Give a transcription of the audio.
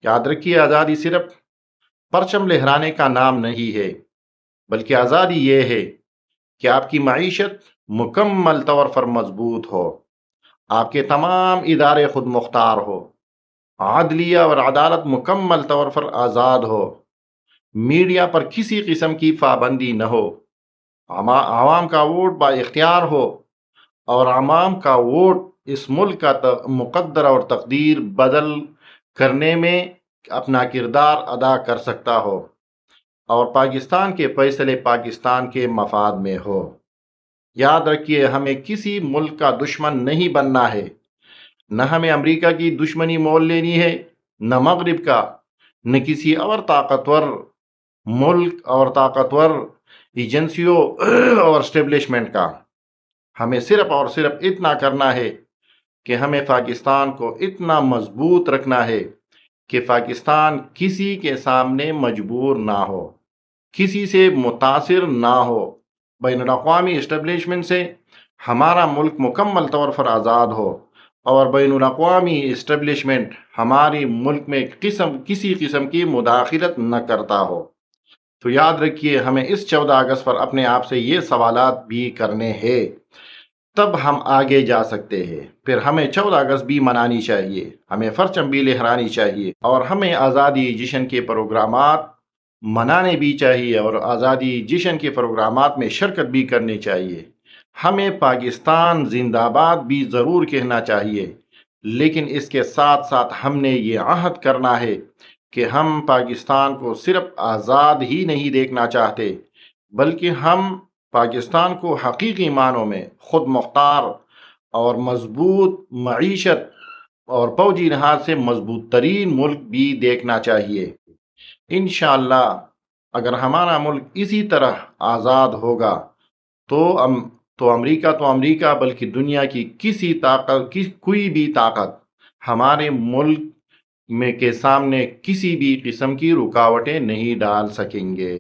یاد رکھیے، آزادی صرف پرچم لہرانے کا نام نہیں ہے، بلکہ آزادی یہ ہے کہ آپ کی معیشت مکمل طور پر مضبوط ہو، آپ کے تمام ادارے خود مختار ہو، عدلیہ اور عدالت مکمل طور پر آزاد ہو، میڈیا پر کسی قسم کی پابندی نہ ہو، عوام کا ووٹ با اختیار ہو، اور عوام کا ووٹ اس ملک کا مقدر اور تقدیر بدل کرنے میں اپنا کردار ادا کر سکتا ہو، اور پاکستان کے فیصلے پاکستان کے مفاد میں ہو۔ یاد رکھیے، ہمیں کسی ملک کا دشمن نہیں بننا ہے، نہ ہمیں امریکہ کی دشمنی مول لینی ہے، نہ مغرب کا، نہ کسی اور طاقتور ملک اور طاقتور ایجنسیوں اور اسٹیبلشمنٹ کا۔ ہمیں صرف اور صرف اتنا کرنا ہے کہ ہمیں پاکستان کو اتنا مضبوط رکھنا ہے کہ پاکستان کسی کے سامنے مجبور نہ ہو، کسی سے متاثر نہ ہو، بین الاقوامی اسٹیبلشمنٹ سے ہمارا ملک مکمل طور پر آزاد ہو، اور بین الاقوامی اسٹیبلشمنٹ ہماری ملک میں کسی قسم کی مداخلت نہ کرتا ہو۔ تو یاد رکھیے، ہمیں اس 14 اگست پر اپنے آپ سے یہ سوالات بھی کرنے ہیں، تب ہم آگے جا سکتے ہیں۔ پھر ہمیں 14 اگست بھی منانی چاہیے، ہمیں پرچم بھی لہرانی چاہیے، اور ہمیں آزادی جشن کے پروگرامات منانے بھی چاہیے، اور آزادی جشن کے پروگرامات میں شرکت بھی کرنی چاہیے۔ ہمیں پاکستان زندہ باد بھی ضرور کہنا چاہیے، لیکن اس کے ساتھ ساتھ ہم نے یہ عہد کرنا ہے کہ ہم پاکستان کو صرف آزاد ہی نہیں دیکھنا چاہتے، بلکہ ہم پاکستان کو حقیقی معنوں میں خود مختار اور مضبوط معیشت اور فوجی لحاظ سے مضبوط ترین ملک بھی دیکھنا چاہیے۔ انشاءاللہ اگر ہمارا ملک اسی طرح آزاد ہوگا تو امریکہ بلکہ دنیا کی کوئی بھی طاقت ہمارے ملک میں کے سامنے کسی بھی قسم کی رکاوٹیں نہیں ڈال سکیں گے۔